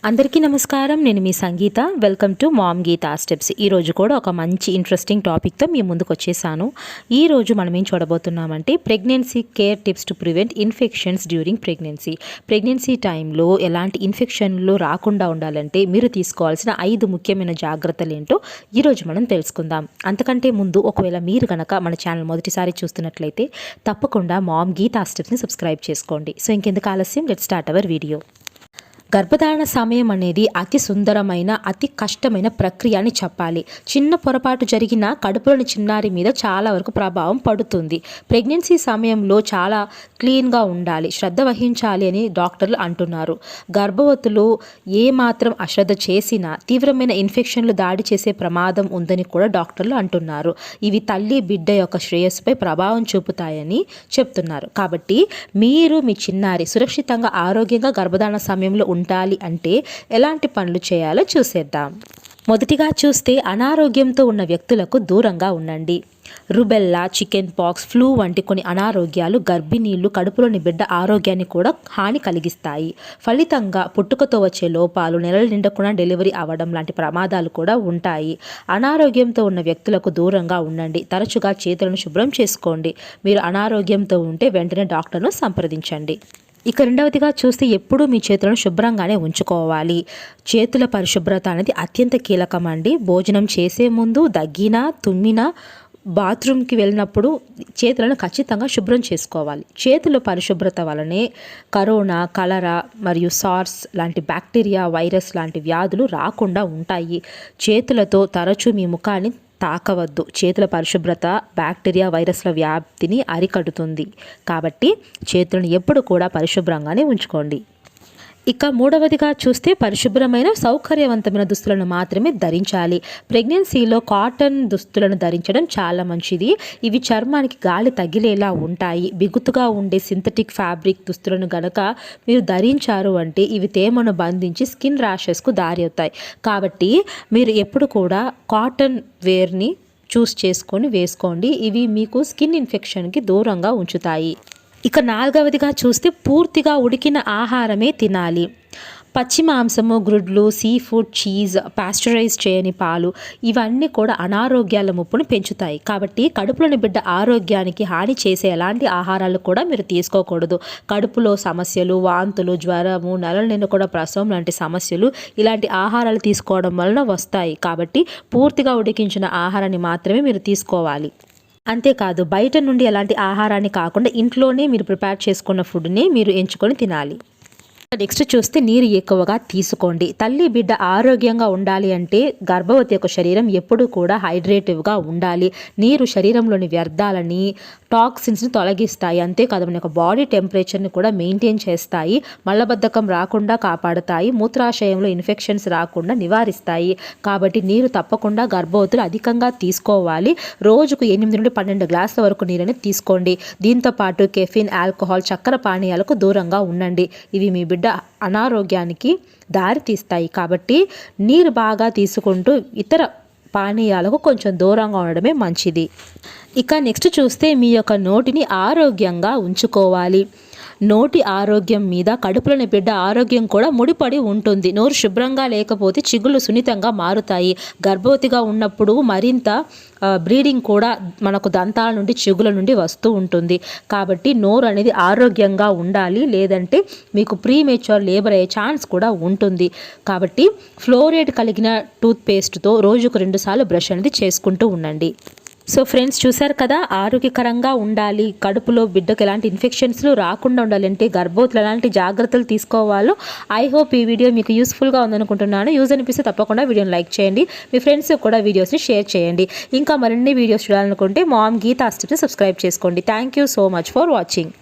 అందరికీ నమస్కారం. నేను మీ Sangeetha. Welcome to mom Geetha steps. ఈరోజు కూడా ఒక మంచి ఇంట్రెస్టింగ్ టాపిక్తో మీ ముందుకు వచ్చేసాను. ఈరోజు మనం ఏం చూడబోతున్నామంటే pregnancy care tips to prevent infections during pregnancy. Pregnancy టైంలో ఎలాంటి ఇన్ఫెక్షన్లు రాకుండా ఉండాలంటే మీరు తీసుకోవాల్సిన 5 ముఖ్యమైన జాగ్రత్తలు ఏంటో ఈరోజు మనం తెలుసుకుందాం. అంతకంటే ముందు ఒకవేళ మీరు కనుక మన ఛానల్ మొదటిసారి చూస్తున్నట్లయితే తప్పకుండా మామ్ గీతా స్టెప్స్ని సబ్స్క్రైబ్ చేసుకోండి. సో ఇంకెందుకు ఆలస్యం, లెట్స్ స్టార్ట్ అవర్ వీడియో. గర్భధారణ సమయం అనేది అతి సుందరమైన అతి కష్టమైన ప్రక్రియ అని చెప్పాలి. చిన్న పొరపాటు జరిగిన కడుపులోని చిన్నారి మీద చాలా వరకు ప్రభావం పడుతుంది. ప్రెగ్నెన్సీ సమయంలో చాలా క్లీన్గా ఉండాలి, శ్రద్ధ వహించాలి అని డాక్టర్లు అంటున్నారు. గర్భవతులు ఏమాత్రం అశ్రద్ధ చేసినా తీవ్రమైన ఇన్ఫెక్షన్లు దాడి చేసే ప్రమాదం ఉందని కూడా డాక్టర్లు అంటున్నారు. ఇవి తల్లి బిడ్డ యొక్క శ్రేయస్సుపై ప్రభావం చూపుతాయని చెప్తున్నారు. కాబట్టి మీరు మీ చిన్నారి సురక్షితంగా ఆరోగ్యంగా గర్భధారణ సమయంలో ఉండాలి అంటే ఎలాంటి పనులు చేయాలో చూసేద్దాం. మొదటిగా చూస్తే అనారోగ్యంతో ఉన్న వ్యక్తులకు దూరంగా ఉండండి. రుబెల్లా, చికెన్ పాక్స్, ఫ్లూ వంటి కొన్ని అనారోగ్యాలు గర్భిణీలు, కడుపులోని బిడ్డ ఆరోగ్యాన్ని కూడా హాని కలిగిస్తాయి. ఫలితంగా పుట్టుకతో వచ్చే లోపాలు, నెలలు నిండకుండా డెలివరీ అవ్వడం లాంటి ప్రమాదాలు కూడా ఉంటాయి. అనారోగ్యంతో ఉన్న వ్యక్తులకు దూరంగా ఉండండి. తరచుగా చేతులను శుభ్రం చేసుకోండి. మీరు అనారోగ్యంతో ఉంటే వెంటనే డాక్టర్ను సంప్రదించండి. ఇక రెండవదిగా చూస్తే ఎప్పుడూ మీ చేతులను శుభ్రంగానే ఉంచుకోవాలి. చేతుల పరిశుభ్రత అనేది అత్యంత కీలకం అండి. భోజనం చేసే ముందు, దగ్గినా, తుమ్మినా, బాత్రూమ్కి వెళ్ళినప్పుడు చేతులను ఖచ్చితంగా శుభ్రం చేసుకోవాలి. చేతుల పరిశుభ్రత వలనే కరోనా, కలరా మరియు సార్స్ లాంటి బ్యాక్టీరియా, వైరస్ లాంటి వ్యాధులు రాకుండా ఉంటాయి. చేతులతో తరచూ మీ ముఖాన్ని తాకవద్దు. చేతుల పరిశుభ్రత బ్యాక్టీరియా, వైరస్ల వ్యాప్తిని అరికడుతుంది. కాబట్టి చేతులను ఎప్పుడు కూడా పరిశుభ్రంగానే ఉంచుకోండి. ఇక మూడవదిగా చూస్తే పరిశుభ్రమైన సౌకర్యవంతమైన దుస్తులను మాత్రమే ధరించాలి. ప్రెగ్నెన్సీలో కాటన్ దుస్తులను ధరించడం చాలా మంచిది. ఇవి చర్మానికి గాలి తగిలేలా ఉంటాయి. బిగుతుగా ఉండే సింథటిక్ ఫ్యాబ్రిక్ దుస్తులను గనక మీరు ధరించారు అంటే ఇవి తేమను బంధించి స్కిన్ ర్యాషెస్కు దారి అవుతాయి. కాబట్టి మీరు ఎప్పుడు కూడా కాటన్ వేర్ని చూస్ చేసుకొని వేసుకోండి. ఇవి మీకు స్కిన్ ఇన్ఫెక్షన్కి దూరంగా ఉంచుతాయి. ఇక నాలుగవదిగా చూస్తే పూర్తిగా ఉడికిన ఆహారమే తినాలి. పచ్చి మాంసము, గ్రుడ్లు, సీ ఫుడ్, చీజ్, పాస్చరైజ్ చేయని పాలు ఇవన్నీ కూడా అనారోగ్యాల ముప్పును పెంచుతాయి. కాబట్టి కడుపులోని బిడ్డ ఆరోగ్యానికి హాని చేసే ఎలాంటి ఆహారాలు కూడా మీరు తీసుకోకూడదు. కడుపులో సమస్యలు, వాంతులు, జ్వరము, నెలల నిండా కూడా ప్రసవం లాంటి సమస్యలు ఇలాంటి ఆహారాలు తీసుకోవడం వలన వస్తాయి. కాబట్టి పూర్తిగా ఉడికించిన ఆహారాన్ని మాత్రమే మీరు తీసుకోవాలి. అంతేకాదు బయట నుండి ఎలాంటి ఆహారాన్ని కాకుండా ఇంట్లోనే మీరు ప్రిపేర్ చేసుకున్న ఫుడ్ని మీరు ఎంచుకొని తినాలి. నెక్స్ట్ చూస్తే నీరు ఎక్కువగా తీసుకోండి. తల్లి బిడ్డ ఆరోగ్యంగా ఉండాలి అంటే గర్భవతి యొక్క శరీరం ఎప్పుడూ కూడా హైడ్రేటివ్గా ఉండాలి. నీరు శరీరంలోని వ్యర్థాలని, టాక్సిన్స్ని తొలగిస్తాయి. అంతేకాదు మన యొక్క బాడీ టెంపరేచర్ని కూడా మెయింటైన్ చేస్తాయి. మలబద్ధకం రాకుండా కాపాడుతాయి. మూత్రాశయంలో ఇన్ఫెక్షన్స్ రాకుండా నివారిస్తాయి. కాబట్టి నీరు తప్పకుండా గర్భవతులు అధికంగా తీసుకోవాలి. రోజుకు 8 నుండి 12 గ్లాసుల వరకు నీరని తీసుకోండి. దీంతోపాటు కెఫిన్, ఆల్కహాల్, చక్కెర పానీయాలకు దూరంగా ఉండండి. ఇవి మీ బిడ్డ అనారోగ్యానికి దారి తీస్తాయి. కాబట్టి నీరు బాగా తీసుకుంటూ ఇతర పానీయాలకు కొంచెం దూరంగా ఉండడమే మంచిది. ఇక నెక్స్ట్ చూస్తే మీ యొక్క నోటిని ఆరోగ్యంగా ఉంచుకోవాలి. నోటి ఆరోగ్యం మీద కడుపులోని బిడ్డ ఆరోగ్యం కూడా ముడిపడి ఉంటుంది. నోరు శుభ్రంగా లేకపోతే చిగుళ్ళు సున్నితంగా మారుతాయి. గర్భవతిగా ఉన్నప్పుడు మరింత బ్లీడింగ్ కూడా మనకు దంతాల నుండి, చిగుల నుండి వస్తూ ఉంటుంది. కాబట్టి నోరు అనేది ఆరోగ్యంగా ఉండాలి. లేదంటే మీకు ప్రీమేచ్యూర్ లేబర్ అయ్యే ఛాన్స్ కూడా ఉంటుంది. కాబట్టి ఫ్లోరైడ్ కలిగిన టూత్పేస్ట్తో రోజుకు 2 సార్లు బ్రష్ అనేది చేసుకుంటూ ఉండండి. సో ఫ్రెండ్స్, చూసారు కదా, ఆరోగ్యకరంగా ఉండాలి, కడుపులో బిడ్డకు ఎలాంటి ఇన్ఫెక్షన్స్లు రాకుండా ఉండాలంటే గర్భవతులు ఎలాంటి జాగ్రత్తలు తీసుకోవాలో. ఐ హోప్ ఈ వీడియో మీకు యూస్ఫుల్గా ఉందనుకుంటున్నాను. యూజ్ అనిపిస్తే తప్పకుండా వీడియోని లైక్ చేయండి. మీ ఫ్రెండ్స్ కూడా వీడియోస్ని షేర్ చేయండి. ఇంకా మరిన్ని వీడియోస్ చూడాలనుకుంటే మామ్ గీతా స్టెప్స్ని సబ్స్క్రైబ్ చేసుకోండి. Thank you so much for watching.